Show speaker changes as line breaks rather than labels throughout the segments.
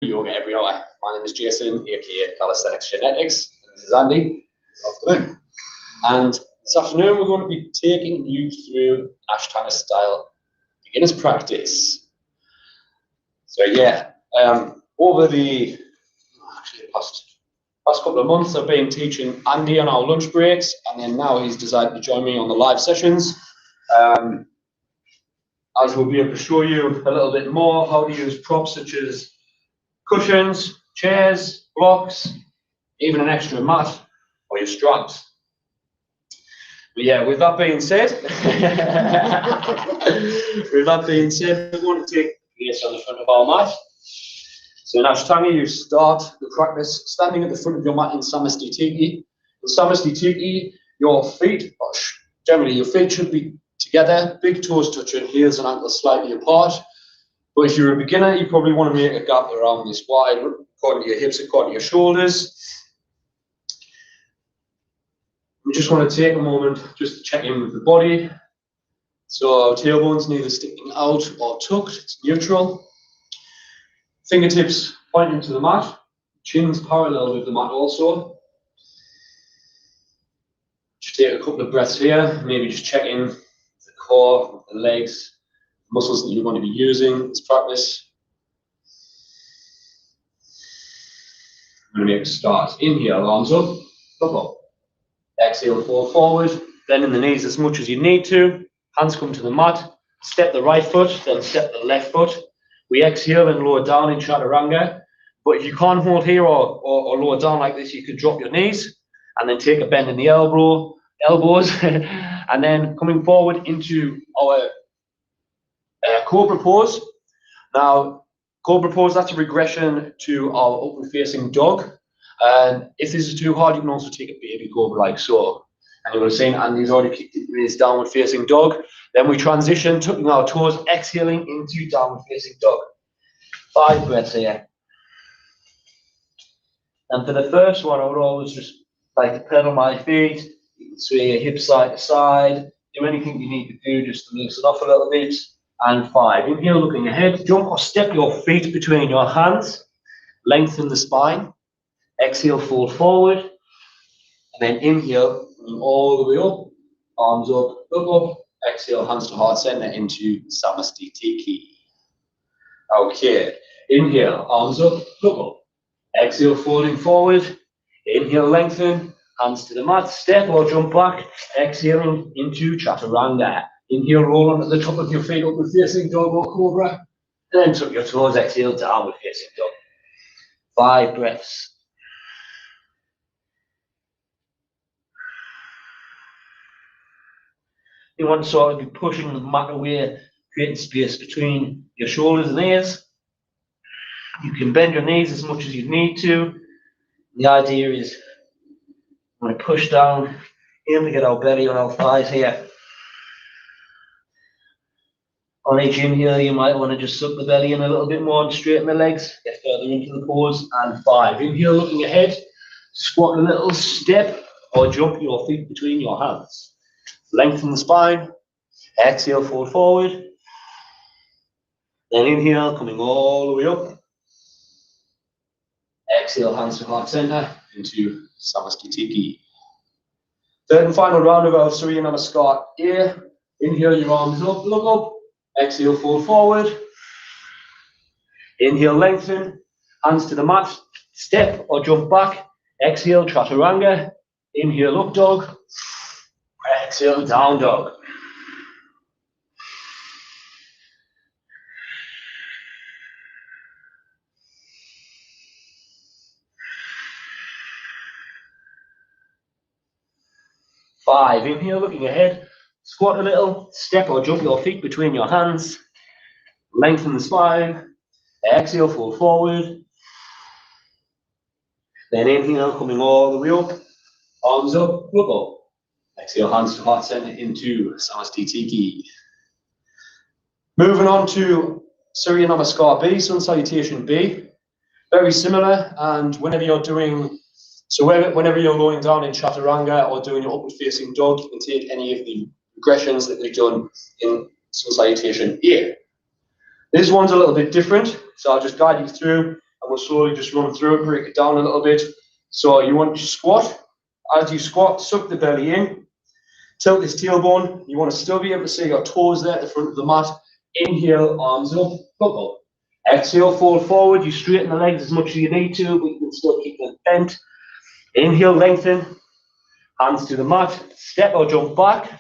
Yoga Every Hour. My name is Jason, aka Calisthenics Genetics, and this is Andy. Good afternoon. And this afternoon we're going to be taking you through Ashtanga style beginner's practice. So yeah, over the past couple of months I've been teaching Andy on our lunch breaks, and then now he's decided to join me on the live sessions. As we'll be able to show you a little bit more how to use props such as cushions, chairs, blocks, even an extra mat or your straps. But yeah, with that being said, we're going to take place on the front of our mat. So in Ashtanga, you start the practice standing at the front of your mat in Samastitiki. In Samastitiki, your feet, generally your feet should be together, big toes touching, heels and ankles slightly apart. But if you're a beginner, you probably want to make a gap around this wide, according to your hips, according to your shoulders. We just want to take a moment just to check in with the body. So our tailbone's neither sticking out or tucked, it's neutral. Fingertips pointing to the mat, chin's parallel with the mat also. Just take a couple of breaths here, maybe just check in the core, the legs, muscles that you're going to be using in this practice. I'm going to make a start. Inhale, arms up, look up. Exhale, fall forward, bending the knees as much as you need to. Hands come to the mat. Step the right foot, then step the left foot. We exhale and lower down in Chaturanga. But if you can't hold here or lower down like this, you could drop your knees and then take a bend in the elbows, and then coming forward into our Cobra pose. Now, Cobra pose, that's a regression to our open facing dog. And if this is too hard, you can also take a baby cobra like so. And you would have seen Andy's already kicked it in his downward facing dog. Then we transition, tucking our toes, exhaling into downward facing dog. 5 breaths here. And for the first one, I would always just like to pedal my feet. You can sway your hips side to side. Do anything you need to do just to loosen off a little bit. And 5. Inhale, looking ahead. Jump or step your feet between your hands. Lengthen the spine. Exhale, fold forward. And then inhale, all the way up. Arms up, look up. Exhale, hands to heart center into Samastitiki. Okay. Inhale, arms up, look up. Exhale, folding forward. Inhale, lengthen. Hands to the mat. Step or jump back. Exhaling into Chaturanga. Inhale, roll onto the top of your feet, upward facing dog or cobra. And then tuck your toes, exhale, downward facing dog. 5 breaths. You want to sort of be pushing the mat away, creating space between your shoulders and ears. You can bend your knees as much as you need to. The idea is you want to push down, aim to get our belly on our thighs here. On each inhale, you might want to just suck the belly in a little bit more and straighten the legs, get further into the pose. And 5. Inhale, looking ahead, squat a little, step or jump your feet between your hands. Lengthen the spine. Exhale, fold forward. Then inhale, coming all the way up. Exhale, hands to heart center into Samastitiki. Third and final round of our Surya Namaskar here. Inhale, your arms up, look up. Exhale, fold forward. Inhale, lengthen. Hands to the mat. Step or jump back. Exhale, Chaturanga. Inhale, up dog. Exhale, down dog. Five. Inhale, looking ahead. Squat a little. Step or jump your feet between your hands. Lengthen the spine. Exhale, fold forward. Then inhale, coming all the way up. Arms up, look up. Exhale, hands to heart center into Samastitiki. Moving on to Surya Namaskar B, Sun Salutation B. Very similar, and whenever you're doing, whenever you're going down in Chaturanga or doing your upward facing dog, you can take any of the regressions that we've done in Sun Salutation A. This one's a little bit different, so I'll just guide you through. we'll slowly just run through it, break it down a little bit. So you want to squat. As you squat, suck the belly in, tilt this tailbone. You want to still be able to see your toes there at the front of the mat. Inhale, arms up, look up. Exhale, fold forward. You straighten the legs as much as you need to, but you can still keep them bent. Inhale, lengthen. Hands to the mat. Step or jump back.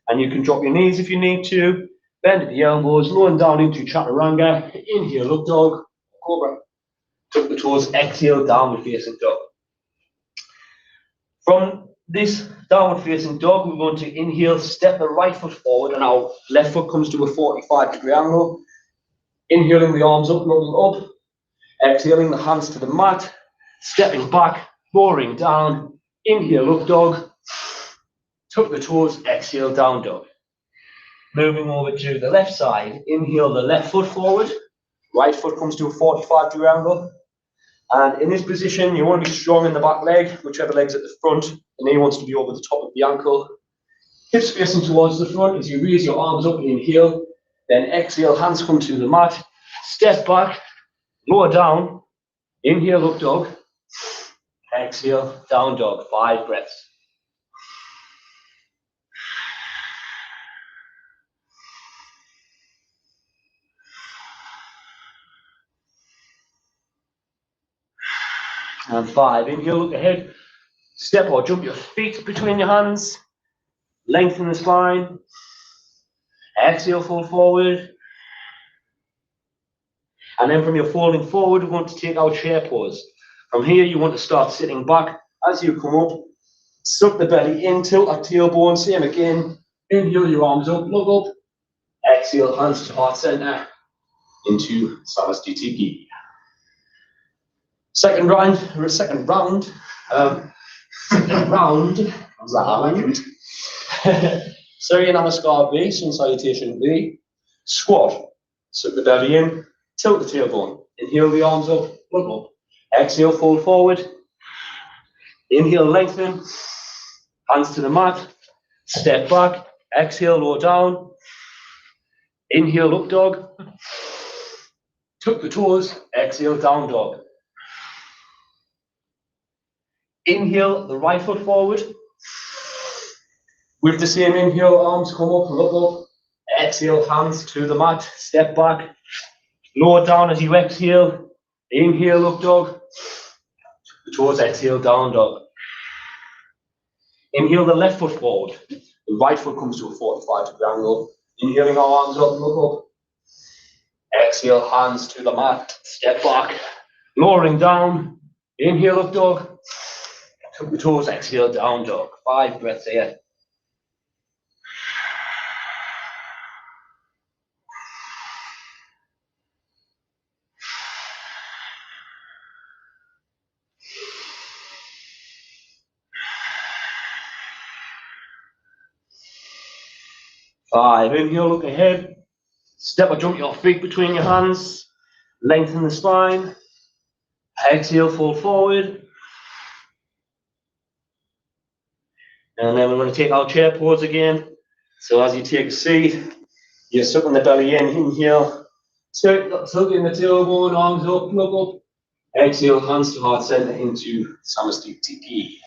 And you can drop your knees if you need to. Bend at the elbows, lowering down into chaturanga. Inhale, up dog, cobra. Tuck the toes, exhale, downward facing dog. From this downward facing dog, we're going to inhale, step the right foot forward, and our left foot comes to a 45-degree angle. Inhaling the arms up, looking up. Exhaling the hands to the mat. Stepping back, lowering down. Inhale, up dog. Tuck the toes, exhale, down dog. Moving over to the left side, inhale the left foot forward, right foot comes to a 45-degree angle. And in this position, you want to be strong in the back leg, whichever leg's at the front. The knee wants to be over the top of the ankle. Hips facing towards the front as you raise your arms up, inhale. Then exhale, hands come to the mat. Step back, lower down. Inhale, up dog. Exhale, down dog. 5 breaths. And 5. Inhale, look ahead. Step or jump your feet between your hands. Lengthen the spine. Exhale, fold forward. And then from your folding forward, we want to take our chair pose. From here, you want to start sitting back. As you come up, suck the belly in, tilt that tailbone, same again. Inhale your arms up, look up. Exhale, hands to heart center into Samastitiki. Second round. Surya Namaskar B, Sun Salutation B. Squat. Suck the belly in, tilt the tailbone. Inhale the arms up, look up. Exhale, fold forward. Inhale, lengthen. Hands to the mat. Step back. Exhale, lower down. Inhale, up dog. Tuck the toes. Exhale, down dog. Inhale the right foot forward. With the same inhale, arms come up, look up. Exhale, hands to the mat. Step back. Lower down as you exhale. Inhale, up dog. The toes, exhale, down dog. Inhale the left foot forward. The right foot comes to a 45-degree angle. Inhaling our arms up, look up. Exhale, hands to the mat. Step back. Lowering down. Inhale, up dog. Tuck the toes, exhale, down dog. 5 breaths here. Five. Inhale, look ahead. Step or jump your feet between your hands. Lengthen the spine. Exhale, fold forward. And then we're going to take our chair pose again. So as you take a seat, you're sucking the belly in. Inhale. Tucking the tailbone, arms up, look up. Exhale, hands to heart center into Samastitiki.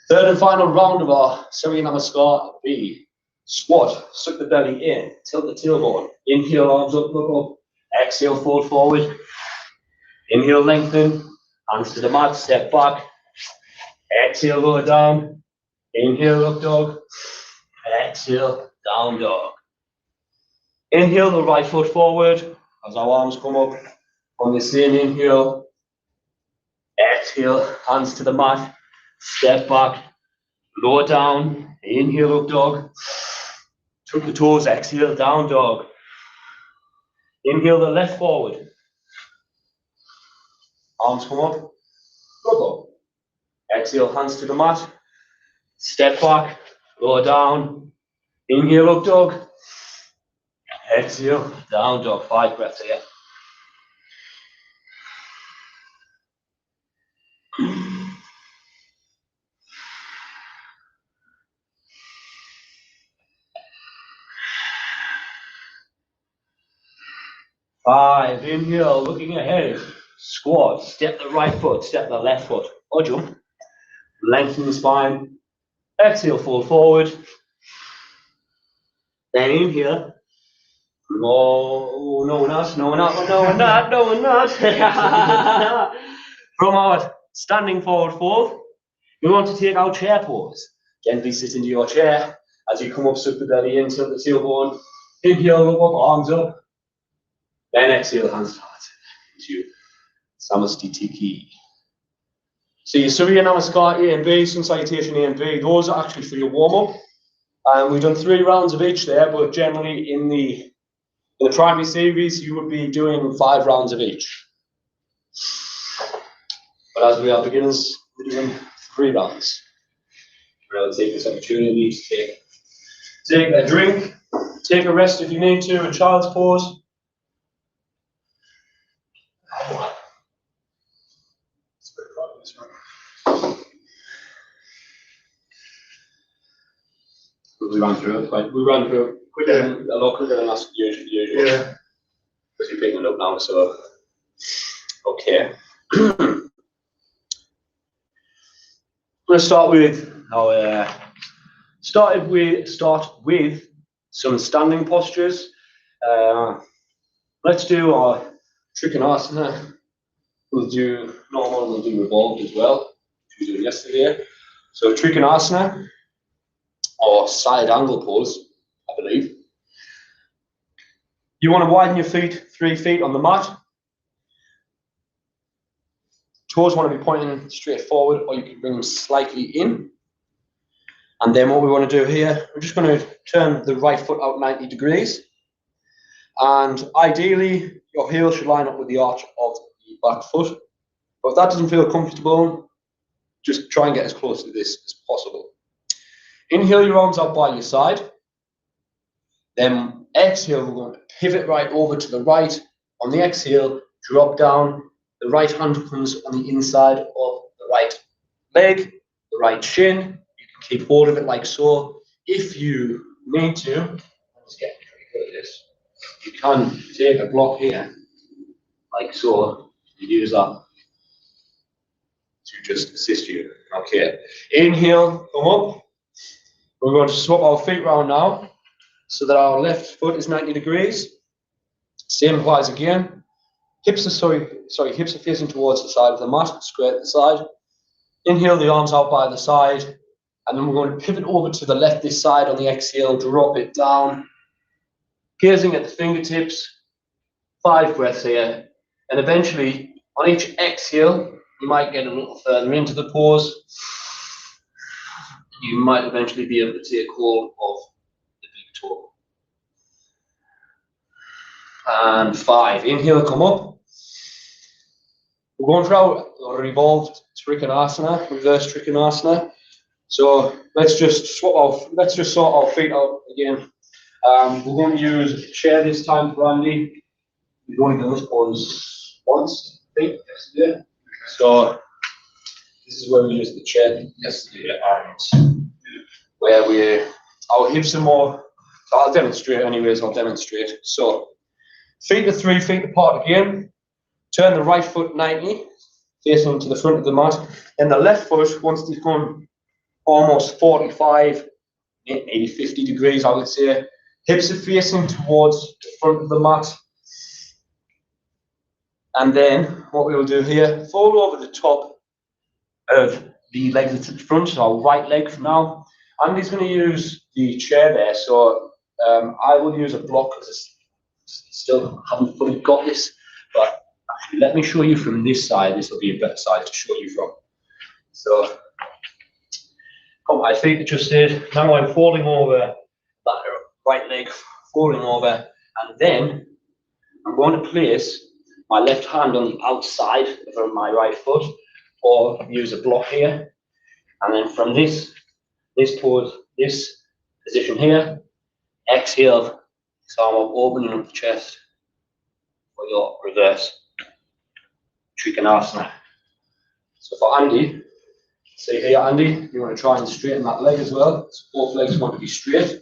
Third and final round of our Surya Namaskar B. Squat, suck the belly in, tilt the tailbone. Inhale, arms up, look up. Exhale, fold forward. Inhale, lengthen. Hands to the mat, step back. Exhale, lower down. Inhale, up dog. Exhale, down dog. Inhale the right foot forward as our arms come up. On the same inhale. Exhale, hands to the mat. Step back. Lower down. Inhale, up dog. Tuck the toes, exhale, down dog. Inhale the left forward. Arms come up, look up. Exhale, hands to the mat. Step back, lower down. Inhale, up dog. Exhale, down dog. 5 breaths here. Five. Inhale, looking ahead. squat, step the right foot, step the left foot, or jump. Lengthen the spine. Exhale, fold forward. Then inhale. No, no, we're not. No, we're not. No, we're not. No, we're not. From our standing forward fold, we want to take our chair pose. Gently sit into your chair as you come up, suck the belly in, tilt the tailbone. Inhale, look up, arms up. Then exhale, hands flat into Samastitiki. So your Surya Namaskar A and B, Sun Salutation A and B, those are actually for your warm-up. We've done 3 rounds of each there, but generally in the primary series, you would be doing 5 rounds of each. But as we are beginners, we're doing 3 rounds. We'll take this opportunity to take a drink, take a rest if you need to, a child's pose. We ran through it. We ran through it quicker, a lot quicker than last usual. Yeah. Because you're picking it up now, so okay. I'm going to start with some standing postures. Let's do our Trikonasana. We'll do normal, we'll do revolved as well, which we did yesterday. So Trikonasana, or side angle pose, I believe. You want to widen your feet 3 feet on the mat. Toes want to be pointing straight forward, or you can bring them slightly in. And then what we want to do here, we're just going to turn the right foot out 90 degrees. And ideally, your heel should line up with the arch of the back foot. But if that doesn't feel comfortable, just try and get as close to this as possible. Inhale your arms out by your side. Then exhale, we're going to pivot right over to the right. On the exhale, drop down. The right hand comes on the inside of the right leg, the right shin. You can keep hold of it like so. If you need to, let's get pretty good at this. You can take a block here, like so. You use that to just assist you. Okay. Inhale, come up. We're going to swap our feet round now, so that our left foot is 90 degrees. Same applies again. Hips are facing towards the side of the mat, straight at the side. Inhale the arms out by the side, and then we're going to pivot over to the left this side on the exhale, drop it down. Gazing at the fingertips, 5 breaths here, and eventually on each exhale, you might get a little further into the pose. You might eventually be able to take hold of the big toe. And 5. Inhale, come up. We're going for our revolved Trikonasana, reverse Trikonasana. So let's just sort our feet out again. We're going to use a chair this time for Andy. We've only done this pose once, I think, yesterday. So this is where we used the chair yesterday, and where our hips are more. I'll demonstrate anyways. So feet are 3 feet apart again. Turn the right foot 90, facing to the front of the mat. And the left foot wants to come almost 45, maybe 50 degrees, I would say. Hips are facing towards the front of the mat. And then what we will do here, fold over the top of the leg that's at the front, so our right leg for now. Andy's going to use the chair there, so I will use a block because I still haven't fully got this. But actually, let me show you from this side. This will be a better side to show you from. So, got my feet adjusted. Now I'm folding over that right leg, folding over, and then I'm going to place my left hand on the outside of my right foot, or use a block here. And then from this pose, this position here, exhale, so I'm opening up the chest for your reverse Trikonasana. So for Andy, see here, Andy, you want to try and straighten that leg as well. So both legs want to be straight.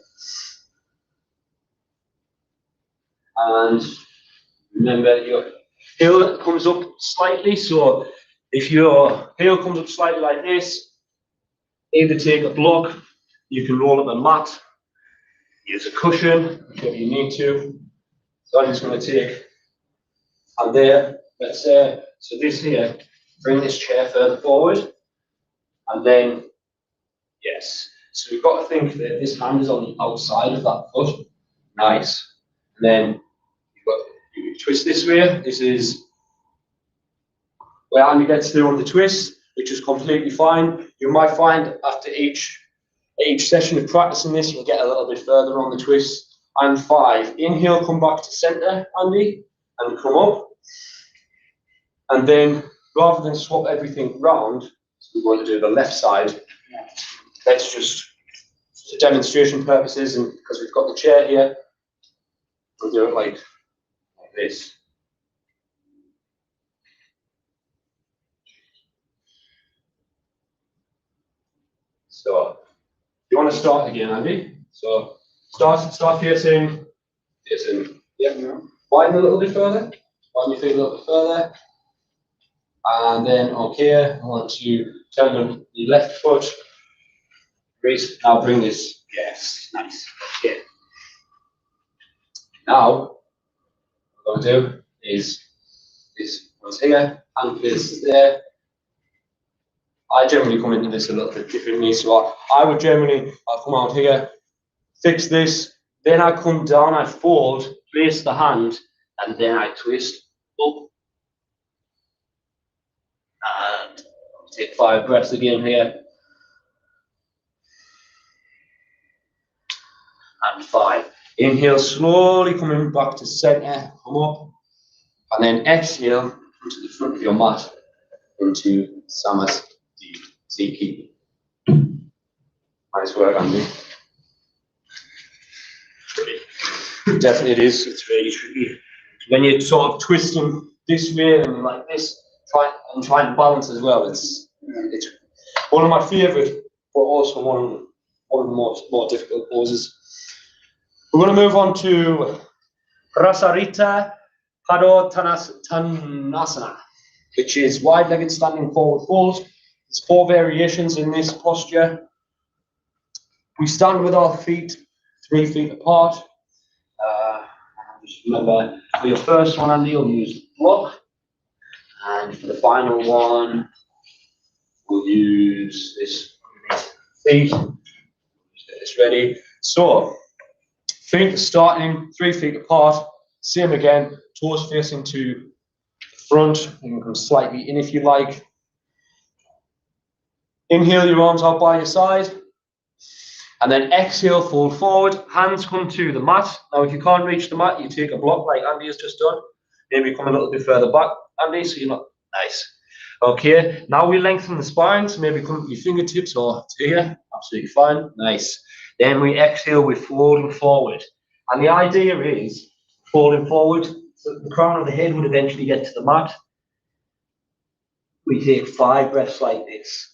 And remember, Heel comes up slightly, so if your heel comes up slightly like this, either take a block, you can roll up a mat, use a cushion, whichever you need to. So I'm just going to take, and there, let's say, so this here, bring this chair further forward, and then, yes. So we've got to think that this hand is on the outside of that foot. Nice. And then you twist this way. This is where Andy gets through on the twist, which is completely fine. You might find after each session of practicing this, you'll get a little bit further on the twist. And 5. Inhale, come back to center, Andy, and come up. And then, rather than swap everything round, so we're going to do the left side. Let's just, for demonstration purposes, and because we've got the chair here, we'll do it like this. So, you want to start again, Andy? So, start facing. Yeah. Widen a little bit further. Widen your feet a little bit further. And then, okay, I want to turn on the left foot. Raise. Now bring this. Yes, nice. Okay. Now, what I'm going to do is this one's here, hand faces there. I generally come into this a little bit differently, so I would generally, I'll come out here, fix this, then I come down, I fold, place the hand, and then I twist up. And take 5 breaths again here. And 5. Inhale, slowly coming back to center, come up. And then exhale into the front of your mat, into Samasthiti. Nice work, Andy. Definitely it is, it's really tricky. When you're sort of twisting this way and like this, trying to balance as well, it's one of my favourite, but also one of the more difficult poses. We're going to move on to Prasarita Padottanasana, which is wide-legged standing forward fold. There's 4 variations in this posture. We stand with our feet 3 feet apart. Just remember, for your first one, Andy, you'll use block. And for the final one, we'll use this feet. Just get this ready. So, feet starting 3 feet apart. Same again, toes facing to the front. You can come slightly in if you like. Inhale your arms out by your side. And then exhale, fold forward. Hands come to the mat. Now, if you can't reach the mat, you take a block like Andy has just done. Maybe come a little bit further back, Andy, so you're not nice. Okay, now we lengthen the spine, so maybe come to your fingertips or to here. Absolutely fine. Nice. Then we exhale, we're folding forward. And the idea is folding forward, so the crown of the head would eventually get to the mat. We take 5 breaths like this.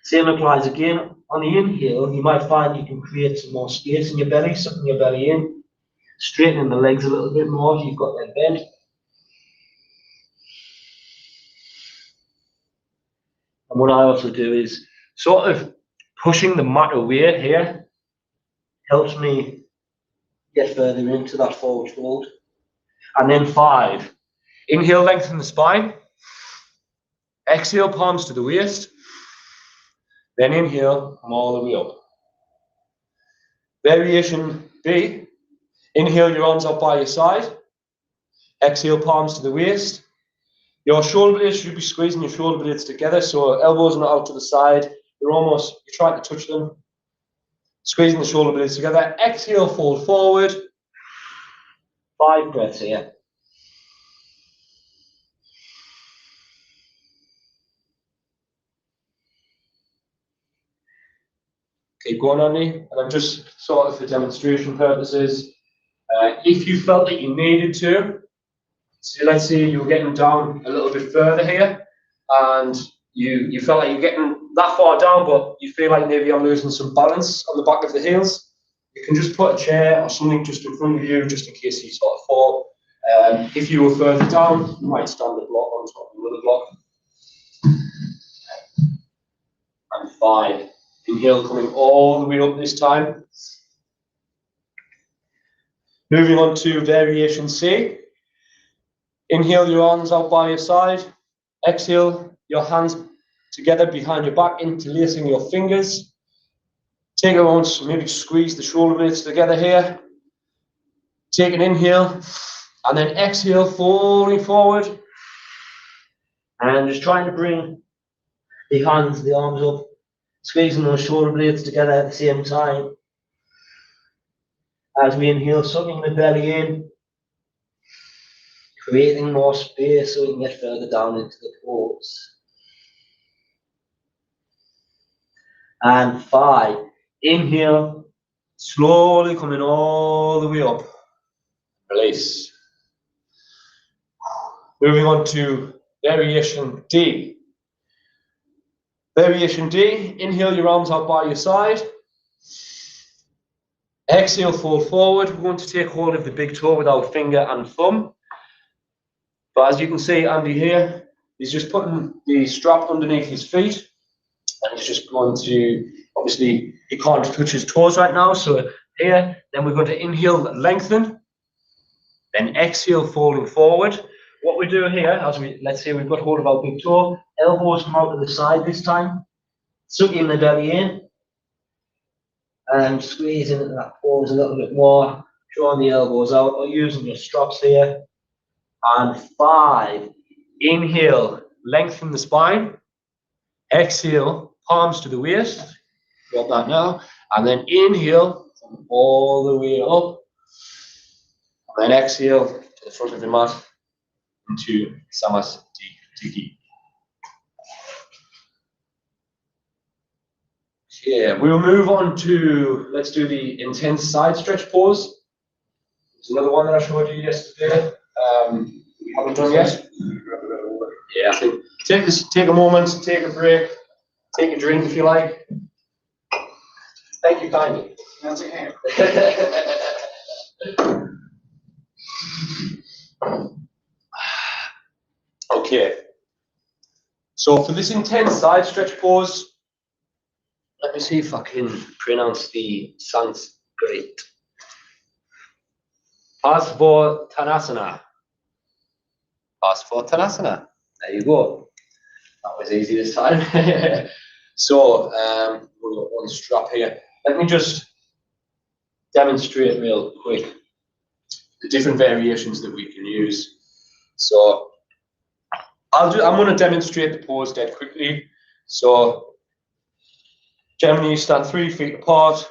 Same applies again. On the inhale, you might find you can create some more space in your belly, sucking your belly in, straightening the legs a little bit more if you've got them bent. And what I also do is sort of pushing the mat away here helps me get further into that forward fold. And then 5. Inhale, lengthen the spine. Exhale, palms to the waist. Then inhale, come all the way up. Variation B. Inhale your arms up by your side. Exhale, palms to the waist. Your shoulder blades should be squeezing your shoulder blades together, so elbows not out to the side. You're trying to touch them. Squeezing the shoulder blades together. Exhale, fold forward. 5 breaths here. Keep going, Andy. And I'm just sort of for demonstration purposes. If you felt that you needed to, so let's say you were getting down a little bit further here, and you felt like you're getting that far down, but you feel like maybe I'm losing some balance on the back of the heels. You can just put a chair or something just in front of you, just in case you sort of fall. If you were further down, you might stand the block on top of another block. And 5. Inhale, coming all the way up this time. Moving on to variation C. Inhale your arms out by your side. Exhale your hands together behind your back, interlacing your fingers. Take a moment to maybe squeeze the shoulder blades together here. Take an inhale and then exhale, falling forward. And just trying to bring the hands, the arms up, squeezing those shoulder blades together at the same time. As we inhale, sucking the belly in, creating more space so we can get further down into the toes. And 5. Inhale, slowly coming all the way up. Release. Moving on to variation D. Variation D, inhale your arms out by your side. Exhale, fold forward. We're going to take hold of the big toe with our finger and thumb. But as you can see, Andy here, he's just putting the strap underneath his feet. And he's just going to, obviously, he can't touch his toes right now. So here, then we're going to inhale, lengthen. Then exhale, folding forward. What we do here, as we, let's say we've got hold of our big toe, elbows come out to the side this time. Sucking the belly in. And squeezing into that pose a little bit more. Drawing the elbows out or using your straps here. And 5. Inhale, lengthen the spine. Exhale, palms to the waist. Drop that now. And then inhale, all the way up. And then exhale to the front of the mat into Samasthiti. Okay, we'll move on to, let's do the intense side stretch pose. There's another one that I showed you yesterday. We haven't done yet. Yeah, I think take a moment, take a break, take a drink if you like. Thank you kindly. That's okay. Okay. So for this intense side stretch pose, let me see if I can pronounce the Sanskrit. Asvattanasana. Asvattanasana. There you go. That was easy this time. So we've got one strap here. Let me just demonstrate real quick the different variations that we can use. So I'm going to demonstrate the pose dead quickly. So generally you stand 3 feet apart,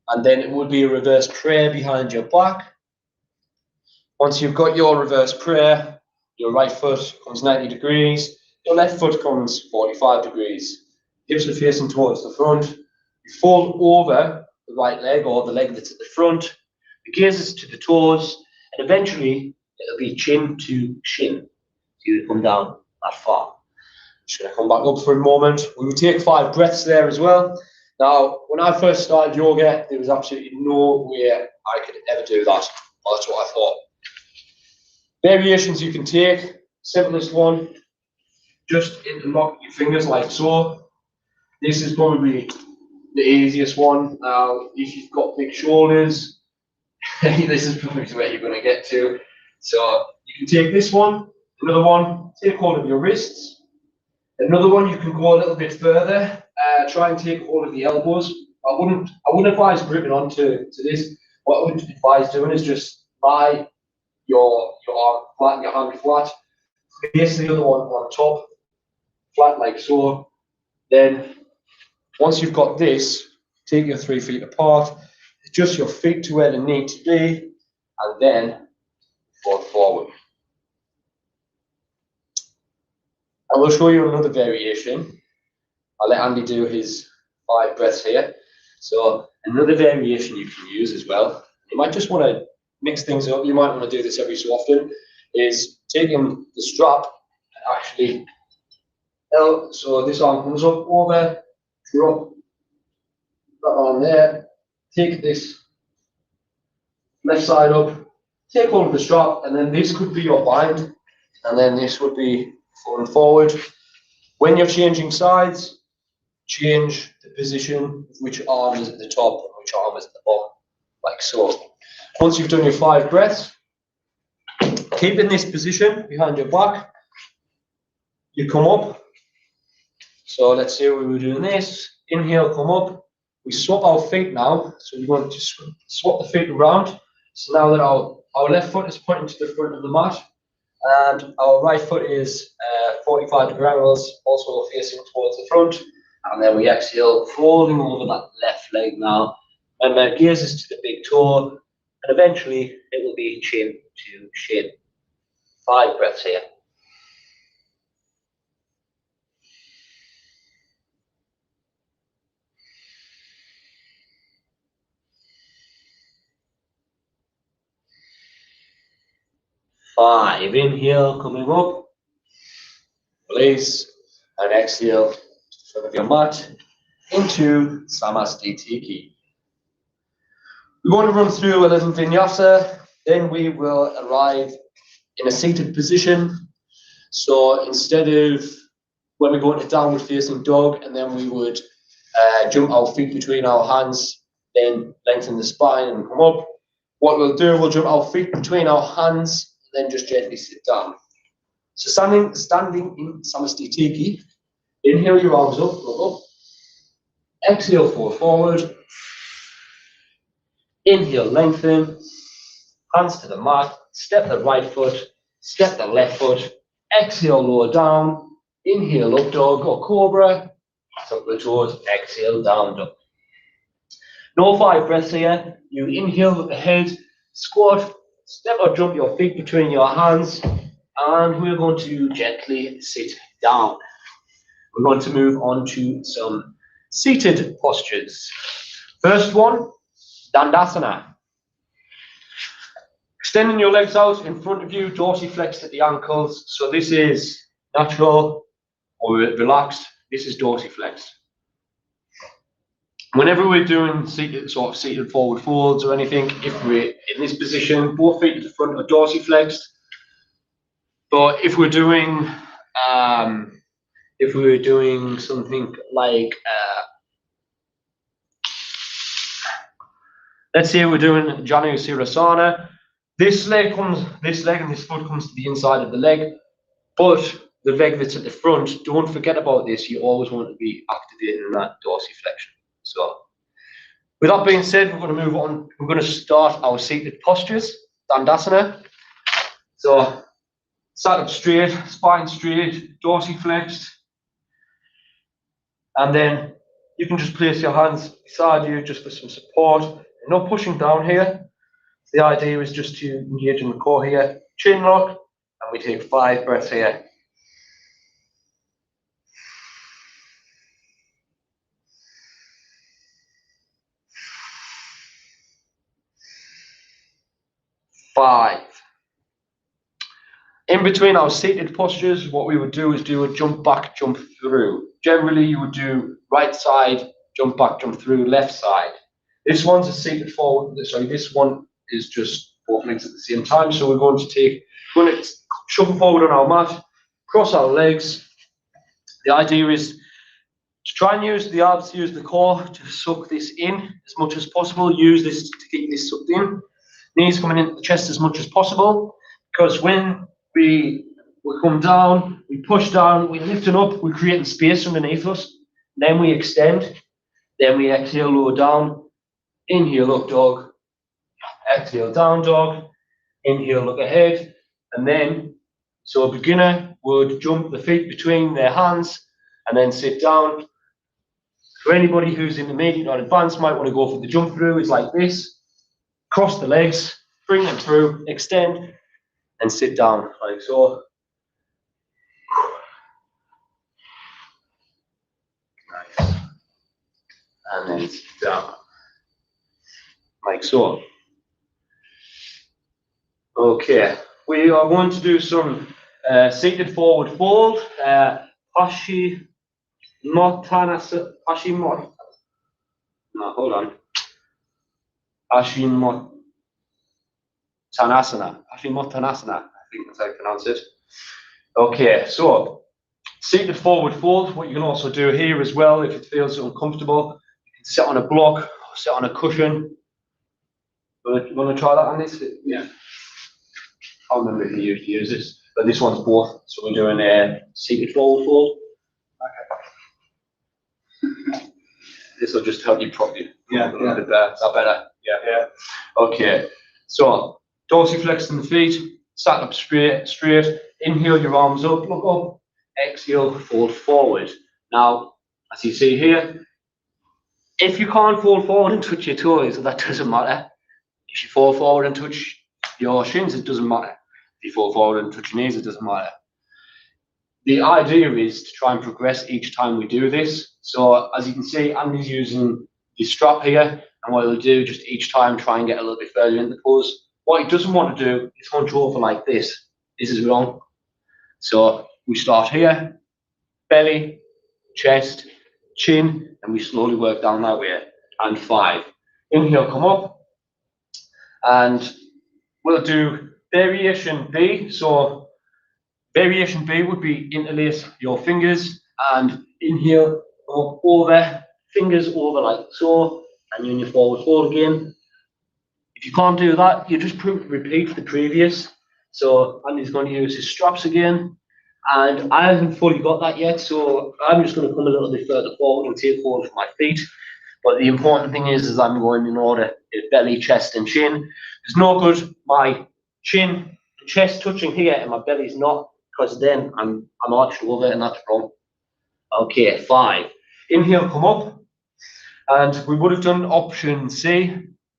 and then it would be a reverse prayer behind your back. Once you've got your reverse prayer, your right foot comes 90 degrees, your left foot comes 45 degrees. Hips are facing towards the front. You fold over the right leg or the leg that's at the front, the gazes to the toes, and eventually it'll be chin to shin. So you would come down that far. Just going to come back up for a moment. We will take 5 breaths there as well. Now, when I first started yoga, there was absolutely no way I could ever do that. Well, that's what I thought. Variations you can take. Simplest one, just interlock your fingers like so. This is probably the easiest one. Now, if you've got big shoulders, this is probably where you're going to get to. So you can take this one, another one, take hold of your wrists. Another one, you can go a little bit further. Try and take hold of the elbows. I wouldn't advise gripping onto this. What I would advise doing is just lie your arm flat, your hand flat. Place the other one on top, flat like so. Then once you've got this, take your 3 feet apart, adjust your feet to where they need to be, and then fold forward. I will show you another variation. I'll let Andy do his 5 breaths here. So another variation you can use as well. You might just want to mix things up. You might want to do this every so often. Is taking the strap and actually, so this arm comes up over, drop that arm there. Take this left side up, take hold of the strap, and then this could be your bind, and then this would be falling forward. When you're changing sides, change the position of which arm is at the top and which arm is at the bottom, like so. Once you've done your 5 breaths, keep in this position behind your back. You come up. So let's say we were doing this. Inhale, come up. We swap our feet now. So we want to swap the feet around. So now that our left foot is pointing to the front of the mat, and our right foot is 45 degrees angles, also facing towards the front. And then we exhale, folding over that left leg now. And gaze is to the big toe, and eventually it will be chin to shin. 5 breaths here. Five. Inhale, coming up. Release, and exhale to the front of your mat into Samastitiki. We're going to run through a little vinyasa, then we will arrive in a seated position. So instead of when we go into downward facing dog, and then we would jump our feet between our hands, then lengthen the spine and come up. What we'll do, we'll jump our feet between our hands, and then just gently sit down. So standing in Samastitiki, inhale your arms up, look up. Exhale, fold forward. Inhale, lengthen. Hands to the mat. Step the right foot. Step the left foot. Exhale, lower down. Inhale, up dog or cobra. Tuck the toes. Exhale, down dog. No 5 breaths here. You inhale with the head. Squat. Step or jump your feet between your hands. And we're going to gently sit down. We're going to move on to some seated postures. First one, Dandasana. Extending your legs out in front of you, dorsiflexed at the ankles. So this is natural or relaxed. This is dorsiflexed. Whenever we're doing seated forward folds or anything, if we're in this position, both feet at the front are dorsiflexed. But if we're doing something like let's say we're doing Janu Sirasana, this leg and this foot comes to the inside of the leg, but the leg that's at the front, don't forget about this, you always want to be activating that dorsiflexion. So with that being said, we're going to move on. We're going to start our seated postures, Dandasana. So sat up straight, spine straight, dorsiflexed. And then you can just place your hands beside you just for some support. You're not pushing down here. The idea is just to engage in the core here. Chin lock, and we take 5 breaths here. Five. In between our seated postures, what we would do is do a jump back, jump through. Generally, you would do right side, jump back, jump through, left side. This one's a seated forward. Sorry, this one is just both legs at the same time. So we're going to shuffle forward on our mat, cross our legs. The idea is to try and use the abs, use the core to suck this in as much as possible. Use this to keep this sucked in. Knees coming into the chest as much as possible, because when we come down, we push down, we lift it up, we're creating space underneath us. Then we extend, then we exhale, lower down, inhale, up dog, exhale, down dog, inhale, look ahead, and then, so a beginner would jump the feet between their hands and then sit down. For anybody who's intermediate or advanced, might want to go for the jump through. It's like this, cross the legs, bring them through, extend, and sit down like so. Nice. And then sit down like so. Okay, we are going to do some seated forward fold, Paschimottanasana. No, hold on. Tanasana. Tanasana, I think that's how you pronounce it. Okay, so seated forward fold. What you can also do here as well, if it feels uncomfortable, you can sit on a block or sit on a cushion. You want to try that on this? Yeah. I can't remember if you used to use this, but this one's both. So we're doing a seated forward fold. Okay. This will just help you properly. Yeah, a bit better. Is that better? Yeah. Okay. So dorsiflex in the feet, sat up straight. Inhale your arms up, look up. Exhale, fold forward. Now, as you see here, if you can't fold forward and touch your toes, that doesn't matter. If you fall forward and touch your shins, it doesn't matter. If you fall forward and touch your knees, it doesn't matter. The idea is to try and progress each time we do this. So as you can see, Andy's using the strap here, and what he'll do just each time try and get a little bit further in the pose. What he doesn't want to do is hunch over like this. This is wrong. So we start here, belly, chest, chin, and we slowly work down that way. And 5. Inhale, come up, and we'll do variation B. So variation B would be interlace your fingers and inhale, up over, fingers over like so, and then you forward fold again. If you can't do that, you just repeat the previous. So Andy's going to use his straps again, and I haven't fully got that yet, so I'm just going to come a little bit further forward and take hold of my feet. But the important thing is I'm going in order: belly, chest, and chin. It's no good my chin and chest touching here and my belly's not, because then I'm arched over and that's wrong. Okay, 5. Inhale, come up, and we would have done option C,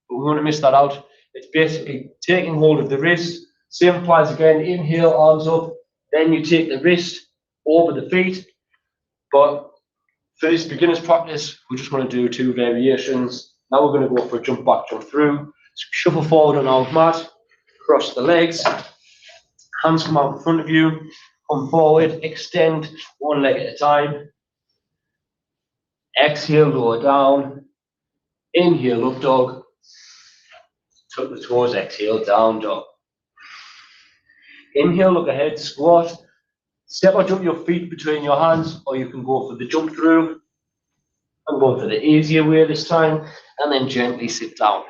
but we're going to miss that out. It's basically taking hold of the wrist. Same applies again. Inhale, arms up, then you take the wrist over the feet. But for this beginner's practice, we're just going to do 2 variations. Now we're going to go for a jump back, jump through. So shuffle forward on our mat, cross the legs, hands come out in front of you, come forward, extend one leg at a time. Exhale, lower down. Inhale, up dog. Tuck the toes, exhale, down dog. Inhale, look ahead, squat. Step or jump your feet between your hands, or you can go for the jump through. I'm going for the easier way this time, and then gently sit down.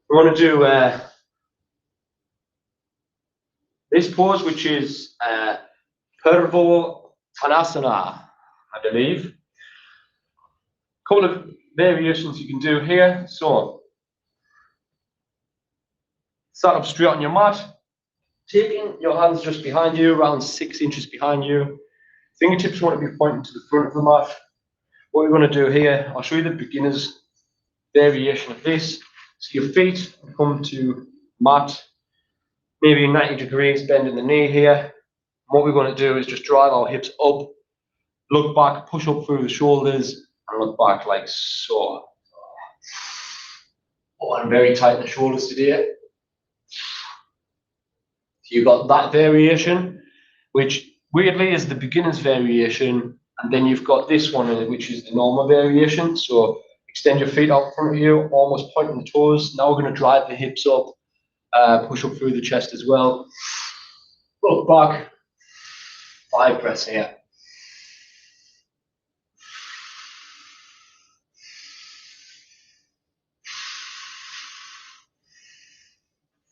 We're going to do this pose, which is Tanasana, I believe. A couple of variations you can do here. So, start up straight on your mat, taking your hands just behind you, around 6 inches behind you. Fingertips want to be pointing to the front of the mat. What we're going to do here, I'll show you the beginner's variation of this. So your feet come to mat, maybe 90 degrees, bending the knee here. What we're going to do is just drive our hips up, look back, push up through the shoulders, and look back like so. Oh, I'm very tight in the shoulders today. So you've got that variation, which weirdly is the beginner's variation, and then you've got this one, which is the normal variation. So extend your feet out in front of you, almost pointing the toes. Now we're going to drive the hips up, push up through the chest as well. Look back, 5 breaths here.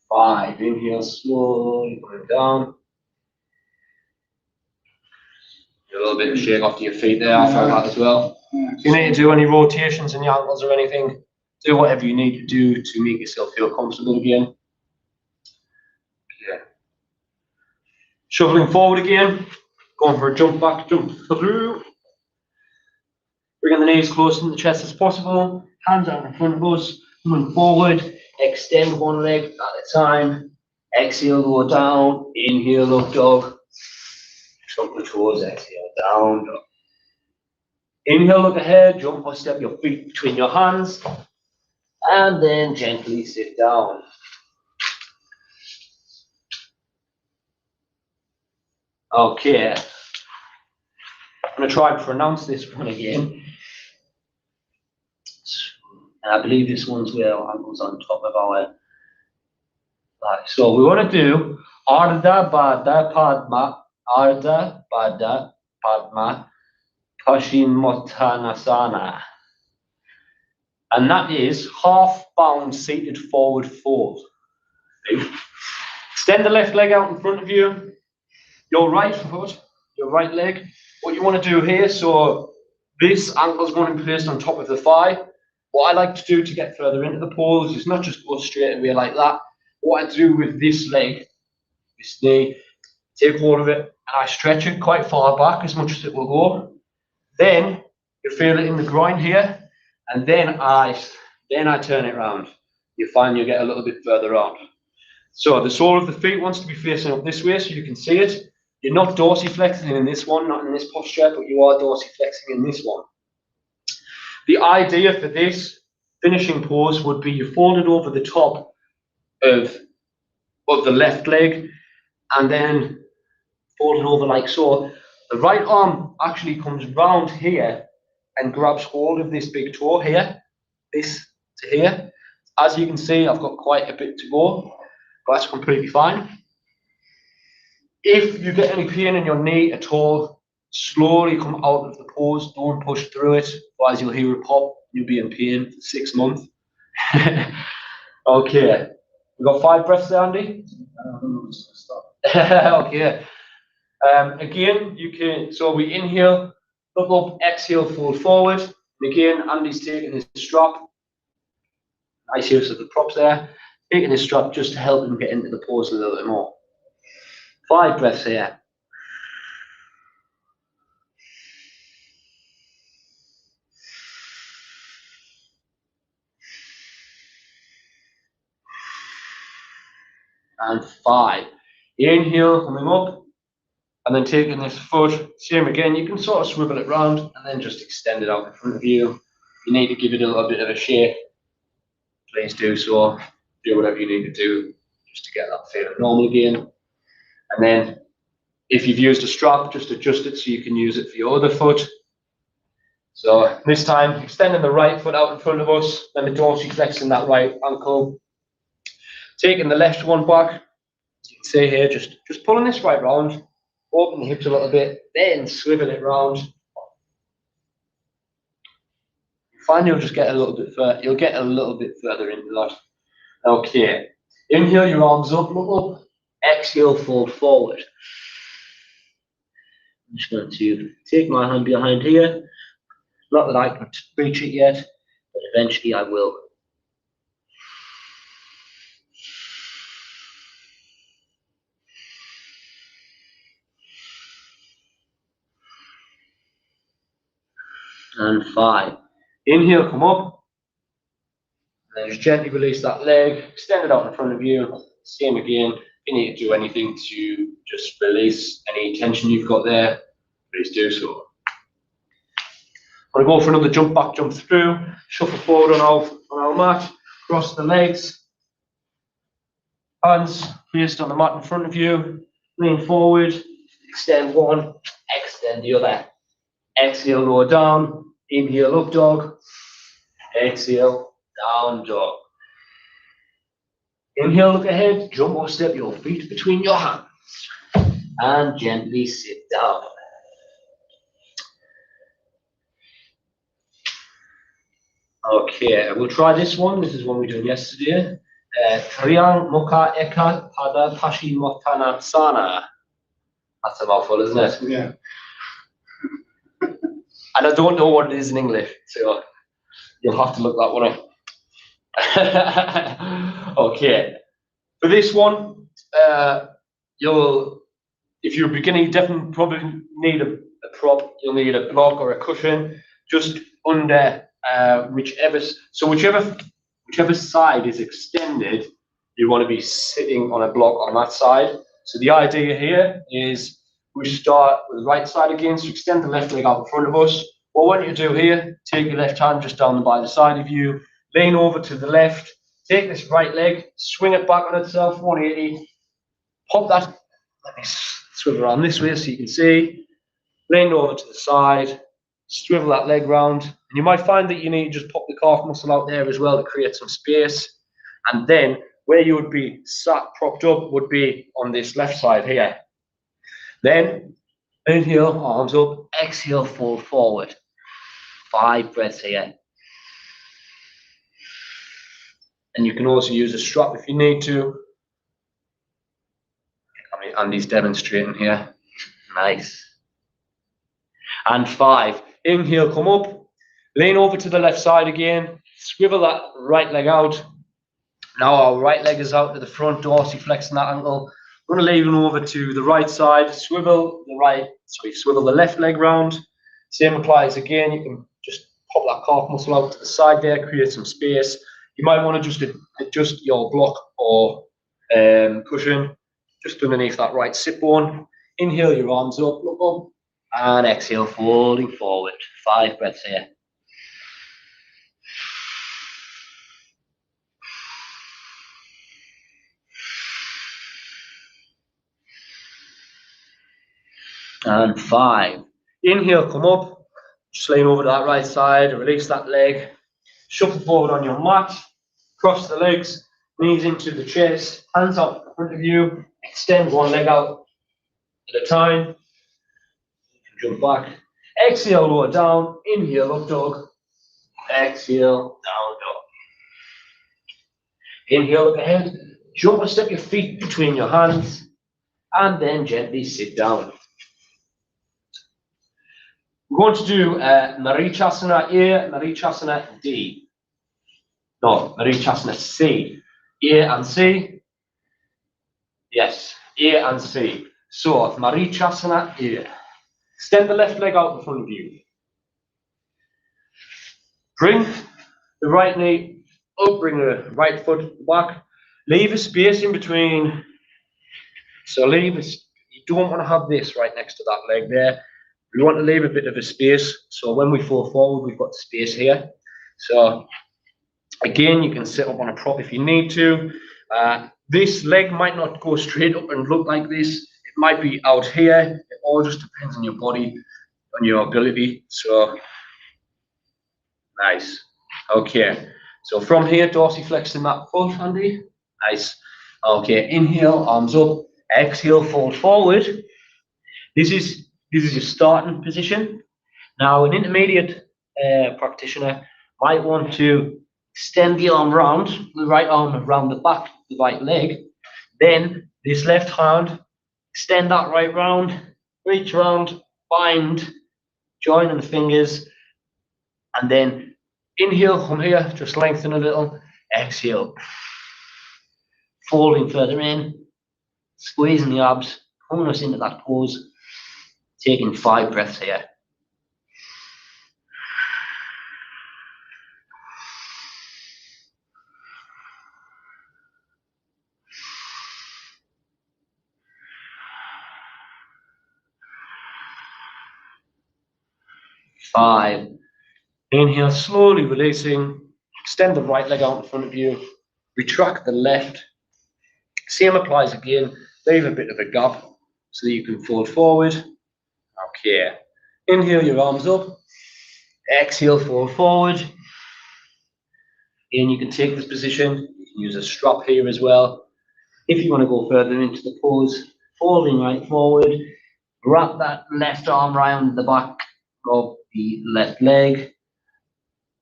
5, inhale slowly, going down. A little bit of shake off to your feet there after that as well. If you need to do any rotations in your ankles or anything, do whatever you need to do to make yourself feel comfortable again. Okay. Shuffling forward again, going for a jump back, jump through. Bringing the knees close to the chest as possible, hands out in front of us, coming forward, extend one leg at a time, exhale, lower down, inhale, up dog, tuck the toes, exhale, down dog. Inhale, look ahead, jump or step your feet between your hands, and then gently sit down. Okay, I'm going to try and pronounce this one again. And I believe this one's where our ankle's on top of our back. So we want to do Ardha Baddha Padma, Ardha Baddha Padma Paschimottanasana. And that is half bound seated forward fold. Extend the left leg out in front of you. Your right foot, your right leg. What you want to do here, so this ankle's going to be placed on top of the thigh. What I like to do to get further into the pose is not just go straight away like that. What I do with this leg, this knee, take hold of it and I stretch it quite far back as much as it will go. Then you feel it in the groin here, and then I turn it around. You find you get a little bit further out. So the sole of the feet wants to be facing up this way so you can see it. You're not dorsiflexing in this one, not in this posture, but you are dorsiflexing in this one. The idea for this finishing pose would be you fold it over the top of the left leg and then fold it over like so. The right arm actually comes round here and grabs hold of this big toe here, this to here. As you can see, I've got quite a bit to go, but that's completely fine. If you get any pain in your knee at all, slowly come out of the pose, don't push through it, otherwise you'll hear a pop, you'll be in pain for 6 months. Okay, we got 5 breaths there, Andy? Okay. Again, you can, so we inhale, look up, exhale, fold forward. And again, Andy's taking his strap. Nice use of the props there. Taking his strap just to help him get into the pose a little bit more. 5 breaths here. And 5. Inhale, coming up. And then taking this foot, same again, you can sort of swivel it round and then just extend it out in front of you. If you need to give it a little bit of a shake, please do so. Do whatever you need to do just to get that feeling normal again. And then if you've used a strap, just adjust it so you can use it for your other foot. So this time, extending the right foot out in front of us, then the dorsiflexing that right ankle. Taking the left one back, as you can see here, just pulling this right round. Open the hips a little bit, then swivel it round. You find you'll just get a little bit further. You'll get a little bit further into that. Okay. Inhale your arms up, look up. Exhale, fold forward. I'm just going to take my hand behind here. Not that I can reach it yet, but eventually I will. And 5. Inhale, come up. And then just gently release that leg, extend it out in front of you. Same again. If you need to do anything to just release any tension you've got there, please do so. I'm going to go for another jump back, jump through, shuffle forward on our mat, cross the legs, hands placed on the mat in front of you, lean forward, extend one, extend the other. Exhale, lower down, inhale, up dog, exhale, down dog. Inhale, look ahead, jump or step your feet between your hands, and gently sit down. Okay, we'll try this one. This is one we did yesterday. Triang Mukha Eka Pada Paschimottanasana. That's a mouthful, isn't it?
Yeah.
And I don't know what it is in English, so you'll have to look that one up. Okay, for this one, if you're beginning, you definitely probably need a prop. You'll need a block or a cushion just under whichever side is extended. You want to be sitting on a block on that side. So the idea here is we start with the right side again, so extend the left leg out in front of us. What I want you to do here, take your left hand just down by the side of you, lean over to the left, take this right leg, swing it back on itself, 180, pop that, let me swim around this way so you can see, lean over to the side, Swivel that leg round. And you might find that you need to just pop the calf muscle out there as well to create some space. And then where you would be sat propped up would be on this left side here. Then inhale, arms up, exhale, fold forward. 5 breaths here. And you can also use a strap if you need to. I mean, Andy's demonstrating here. Nice. And 5. Inhale, come up. Lean over to the left side again. Swivel that right leg out. Now our right leg is out to the front, dorsiflexing that ankle. We're going to lean over to the right side. Swivel the left leg round. Same applies again. You can just pop that calf muscle out to the side there, create some space. You might want to just adjust your block or cushion just underneath that right sit bone. Inhale your arms up, look up, and exhale, folding forward. 5 breaths here. And 5. Inhale, come up, just lean over to that right side, release that leg, shuffle forward on your mat, cross the legs, knees into the chest, hands out in front of you, extend one leg out at a time. You can jump back. Exhale, lower down, inhale, up dog, exhale, down dog. Inhale, look ahead, jump and step your feet between your hands, and then gently sit down. We're going to do Marichasana A, Marichasana D. No, Marichasana C. A and C. Yes, A and C. So, Marichasana A. Extend the left leg out in front of you. Bring the right knee up, bring the right foot back. Leave a space in between. So you don't want to have this right next to that leg there. We want to leave a bit of a space. So when we fall forward, we've got space here. So again, you can sit up on a prop if you need to. This leg might not go straight up and look like this. It might be out here. It all just depends on your body, on your ability. So nice. Okay. So from here, dorsiflexing that foot, Andy. Nice. Okay. Inhale, arms up. Exhale, fold forward. This is your starting position. Now, an intermediate practitioner might want to extend the arm round, the right arm around the back of the right leg. Then this left hand, extend that right round, reach round, bind, join the fingers, and then inhale from here, just lengthen a little, exhale, folding further in, squeezing the abs, pulling us into that pose, taking 5 breaths here. Five. Inhale, slowly releasing. Extend the right leg out in front of you. Retract the left. Same applies again. Leave a bit of a gap so that you can fold forward. Okay. Inhale your arms up. Exhale, fold forward. And you can take this position. You can use a strap here as well. If you want to go further into the pose, folding right forward. Wrap that left arm around the back of the left leg.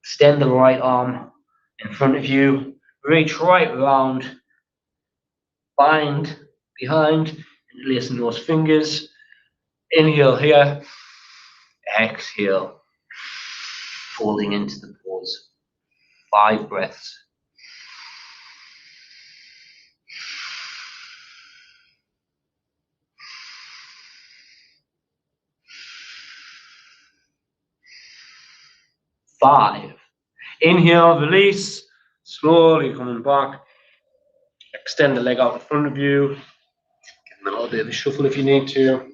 Extend the right arm in front of you. Reach right around. Bind behind. Interlacing those fingers. Inhale here. Exhale. Folding into the pose. 5 breaths. Five. Inhale, release. Slowly coming back. Extend the leg out in front of you. Give them a little bit of a shuffle if you need to.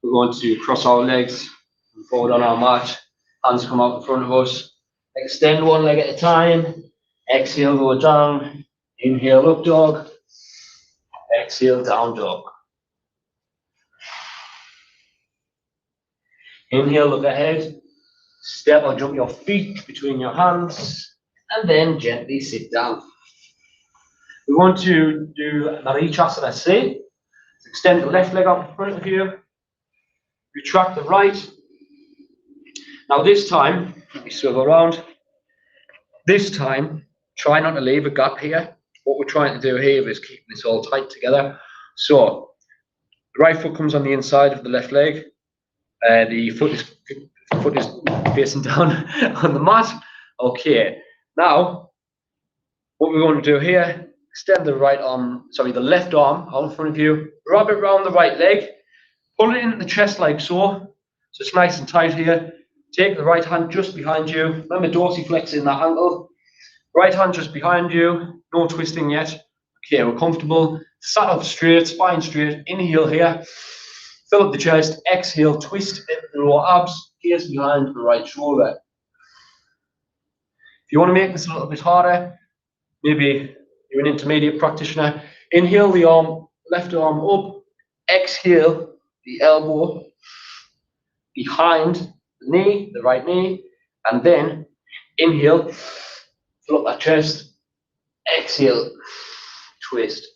We're going to cross our legs and forward on our mat. Hands come out in front of us. Extend one leg at a time. Exhale, go down. Inhale, up dog. Exhale, down dog. Inhale, look ahead. Step or jump your feet between your hands, and then gently sit down. We want to do Marichasana C. Extend the left leg up in front of you. Retract the right. Now this time, let me swivel around. This time, try not to leave a gap here. What we're trying to do here is keeping this all tight together. So, the right foot comes on the inside of the left leg. The foot is facing down on the mat. Okay, now what we want to do here, extend the the left arm out in front of you, wrap it around the right leg, pull it into the chest like so. So it's nice and tight here. Take the right hand just behind you. Remember dorsiflexing that ankle. Right hand just behind you. No twisting yet. Okay, we're comfortable. Sat up straight, spine straight. Inhale here. Fill up the chest. Exhale, twist into the lower abs. Gaze behind the right shoulder. If you want to make this a little bit harder, maybe you're an intermediate practitioner. Inhale the arm, left arm up. Exhale the elbow behind the knee, the right knee, and then inhale, fill up that chest. Exhale, twist.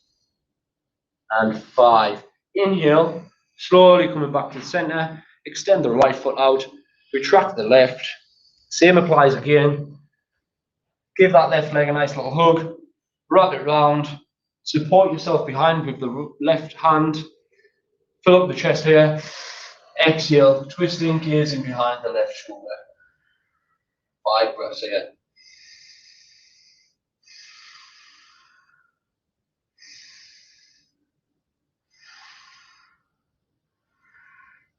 And 5. Inhale, slowly coming back to the center. Extend the right foot out. Retract the left. Same applies again. Give that left leg a nice little hug. Wrap it round. Support yourself behind with the left hand. Fill up the chest here. Exhale, twisting, gazing behind the left shoulder. 5 breaths here.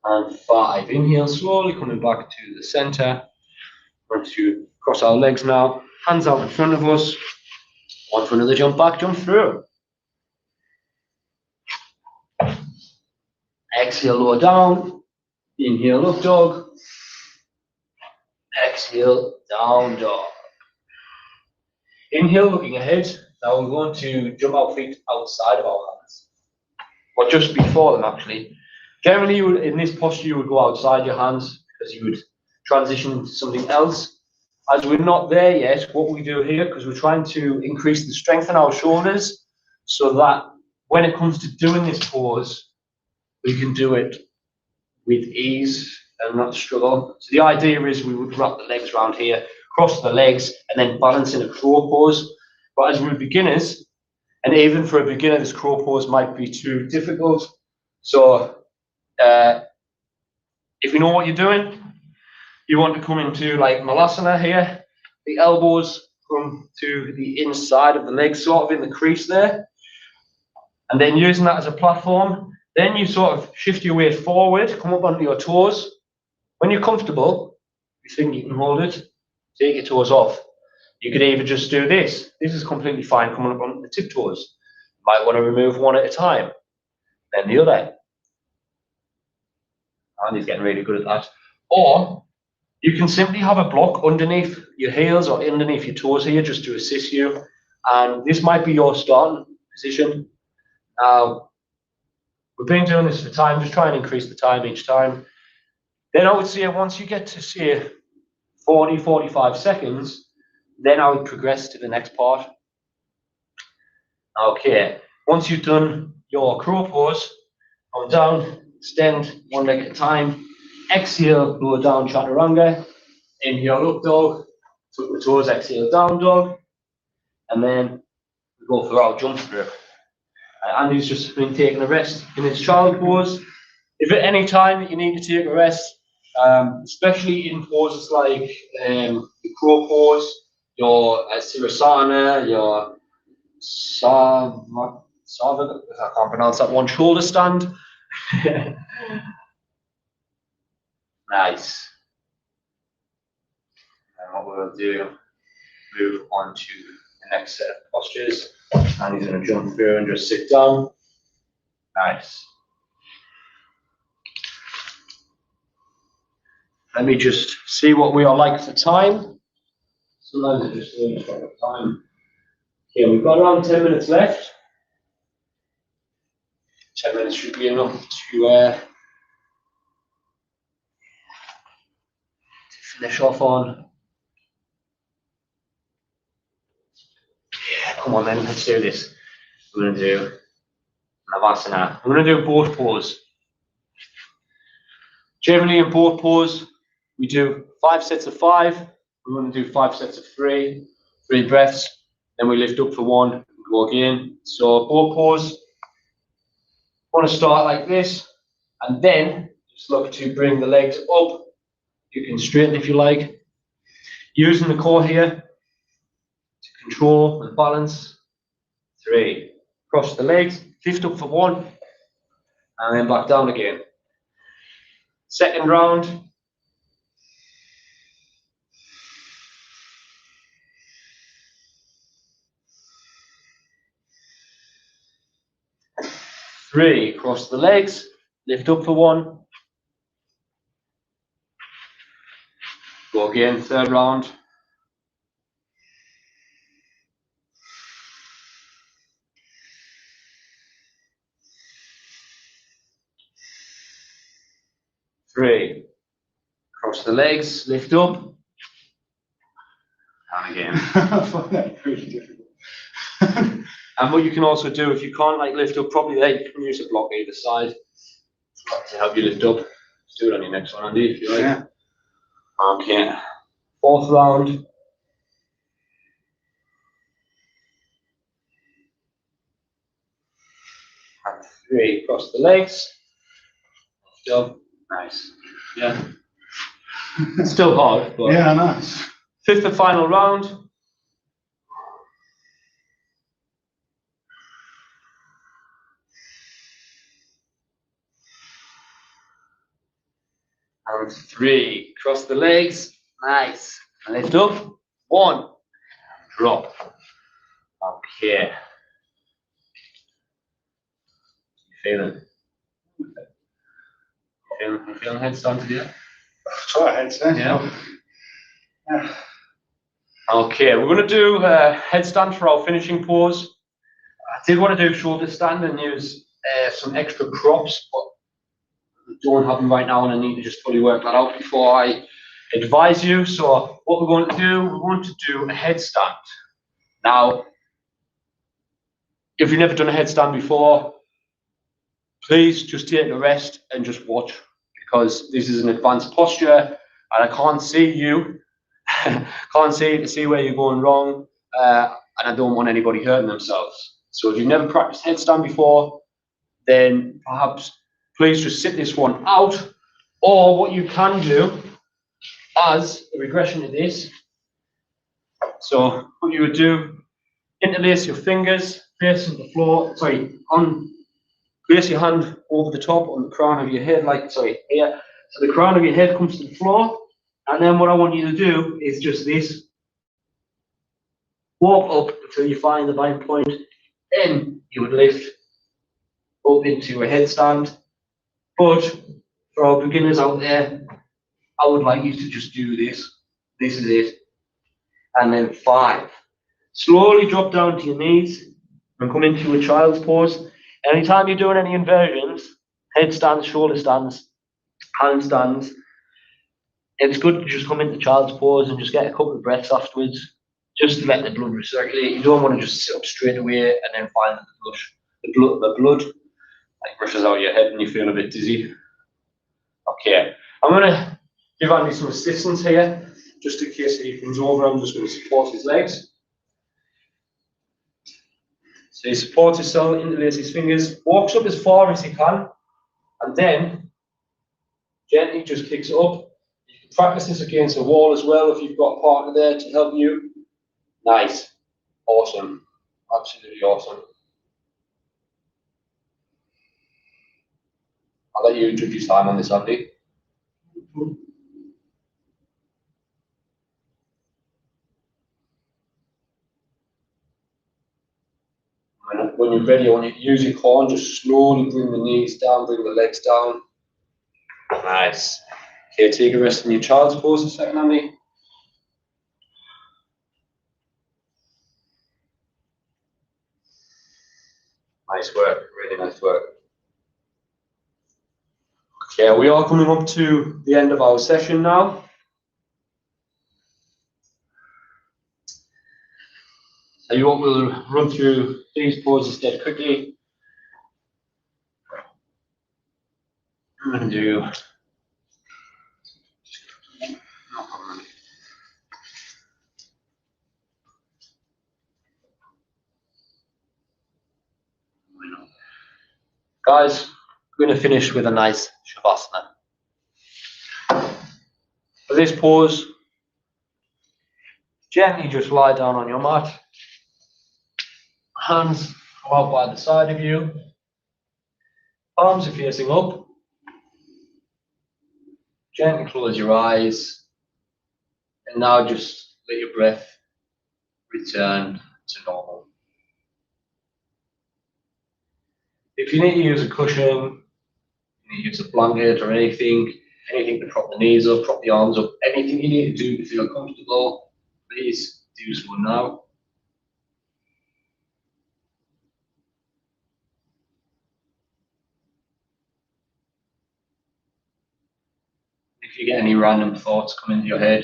And 5. Inhale, slowly coming back to the center. We're going to cross our legs now. Hands out in front of us. One for another jump back, jump through. Exhale, lower down. Inhale, up dog. Exhale, down dog. Inhale, looking ahead. Now we're going to jump our feet outside of our hands. Or just before them, actually. Generally, in this posture, you would go outside your hands because you would transition into something else. As we're not there yet, what we do here, because we're trying to increase the strength in our shoulders so that when it comes to doing this pose, we can do it with ease and not struggle. So the idea is we would wrap the legs around here, cross the legs, and then balance in a crow pose. But as we're beginners, and even for a beginner, this crow pose might be too difficult. So if you know what you're doing, you want to come into like Malasana here. The elbows come to the inside of the legs, sort of in the crease there. And then using that as a platform, then you sort of shift your weight forward, come up onto your toes. When you're comfortable, you think you can hold it, take your toes off. You could even just do this. This is completely fine, coming up on the tiptoes. You might want to remove one at a time, then the other. Andy's getting really good at that. Or you can simply have a block underneath your heels or underneath your toes here just to assist you. And this might be your starting position. Now, we've been doing this for time, just try and increase the time each time. Then I would say once you get to say 40, 45 seconds, then I would progress to the next part. Okay, once you've done your crow pose, come down, extend one leg at a time. Exhale, lower down chaturanga. Inhale, up dog. Tuck the toes, exhale, down dog. And then we go for our jump through. Andy's just been taking a rest in his child pose. If at any time that you need to take a rest, especially in poses like the crow pose, your Sirasana, your I can't pronounce that one, shoulder stand. Nice. And what we'll do, move on to the next set of postures. And he's going to jump through and just sit down. Nice. Let me just see what we are like for time. Sometimes I just lose track of time. Okay, we've got around 10 minutes left. 10 minutes should be enough to finish off on. Yeah, come on then, let's do this. We're going to do Navasana. We're going to do boat pose. Generally in boat pose, we do 5 sets of 5. We're going to do 5 sets of 3, 3 breaths. Then we lift up for 1 and go again. So boat pose, want to start like this, and then just look to bring the legs up. You can straighten if you like. Using the core here to control and balance. 3. Cross the legs, lift up for 1, and then back down again. Second round. Three, cross the legs, lift up for 1. Go again, third round. Three, cross the legs, lift up, and again.
I find that pretty difficult.
And what you can also do, if you can't like lift up properly there, you can use a block either side to help you lift up. Let's do it on your next one, Andy, if you like.
Yeah.
Okay. Fourth round. And 3, cross the legs. Lift up. Nice. Yeah. Still hard, but
Yeah, nice.
fifth and final round. And 3, cross the legs, nice. And lift up, 1, drop. Okay. Feeling? Feeling headstand today?
Try a headstand.
Yeah.
Yeah.
Okay, we're going to do headstand for our finishing pose. I did want to do shoulder stand and use some extra props, but I don't have them right now, and I need to just fully work that out before I advise you. So what we're going to do, we're going to do a headstand. Now, if you've never done a headstand before, please just take a rest and just watch, because this is an advanced posture and I can't see you, can't see where you're going wrong, and I don't want anybody hurting themselves. So if you've never practiced headstand before, then perhaps please just sit this one out, or what you can do as a regression to this, so what you would do, interlace your fingers facing the floor, place your hand over the top on the crown of your head, here. So the crown of your head comes to the floor, and then what I want you to do is just this. Walk up until you find the bind point, then you would lift up into a headstand. But for our beginners out there, I would like you to just do this. This is it. And then 5. Slowly drop down to your knees and come into a child's pose. Anytime you're doing any inversions, headstands, shoulder stands, handstands, it's good to just come into child's pose and just get a couple of breaths afterwards, just to let the blood recirculate. You don't want to just sit up straight away and then find that the blood like rushes out of your head and you feel a bit dizzy. Okay, I'm going to give Andy some assistance here, just in case he comes over. I'm just going to support his legs. So he supports himself, interlaces his fingers, walks up as far as he can, and then gently just kicks it up. You can practice this against a wall as well if you've got a partner there to help you. Nice. Awesome. Absolutely awesome. I'll let you introduce time on this, Andy. When you're ready, I want you to use your core and just slowly bring the knees down, bring the legs down. Nice. Okay, take a rest in your child's pose a second, Andy. Nice work, really nice work. Okay, we are coming up to the end of our session now. So you want we'll run through these poses dead quickly. I'm going to do. No problem. Guys, we're going to finish with a nice shavasana. For this pose, gently just lie down on your mat. Hands go out by the side of you. Palms are facing up. Gently close your eyes. And now just let your breath return to normal. If you need to use a cushion, you need to use a blanket or anything to prop the knees up, prop the arms up, anything you need to do to feel comfortable, please do so now. If you get any random thoughts come into your head,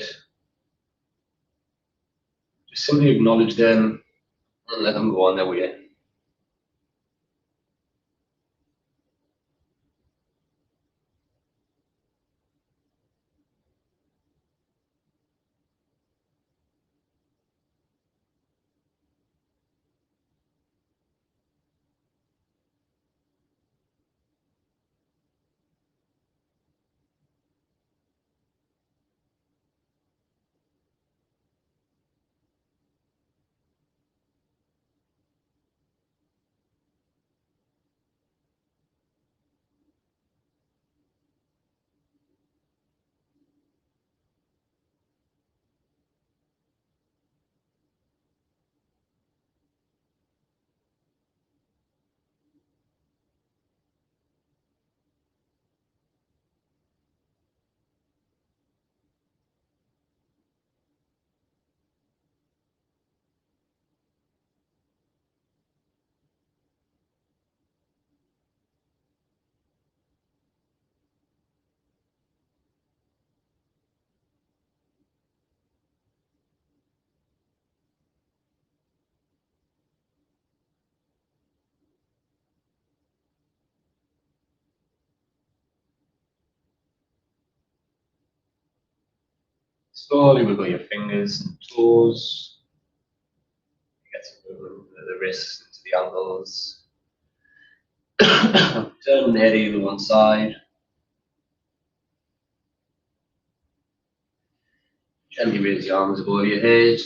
just simply acknowledge them and let them go on their way. Slowly wiggle your fingers and toes. Get some movement into the wrists, into the ankles. Turn the head either one side. Gently raise your arms above your head.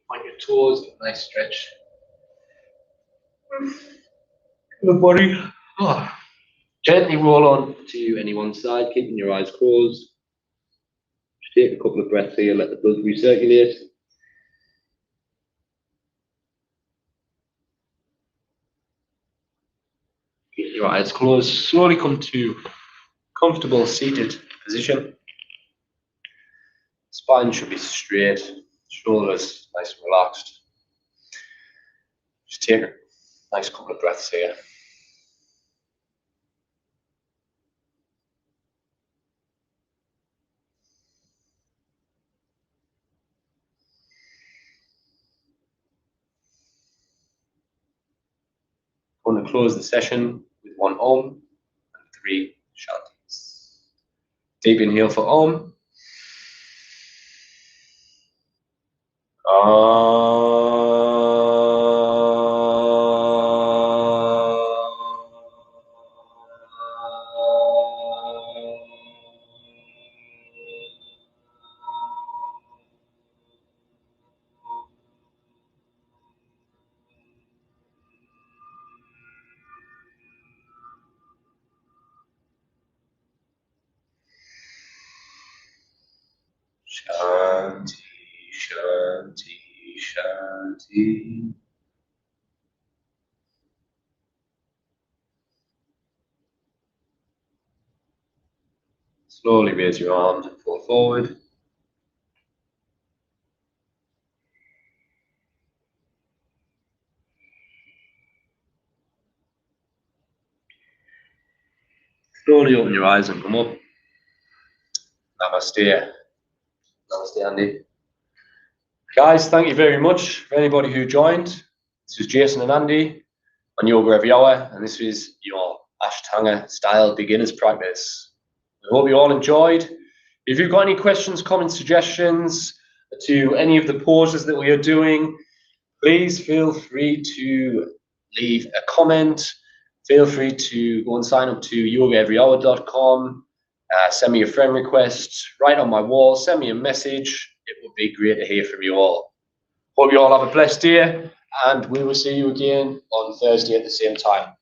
Point your toes, get a nice stretch. The body. Oh. Gently roll on to any one side, keeping your eyes closed. Just take a couple of breaths here, let the blood recirculate. Keep your eyes closed. Slowly come to comfortable seated position. Spine should be straight, shoulders nice and relaxed. Just take a nice couple of breaths here. I'm going to close the session with one Om and 3 Shantis. Deep inhale for Om. Shanti, Shanti, Shanti. Slowly raise your arms and fall forward. Slowly open your eyes and come up. Namaste. Namaste, Andy. Guys, thank you very much for anybody who joined. This is Jason and Andy on Yoga Every Hour, and this is your Ashtanga style beginners practice. I hope you all enjoyed. If you've got any questions, comments, suggestions to any of the poses that we are doing, please feel free to leave a comment. Feel free to go and sign up to YogaEveryHour.com. Send me a friend request, write on my wall, send me a message. It would be great to hear from you all. Hope you all have a blessed day, and we will see you again on Thursday at the same time.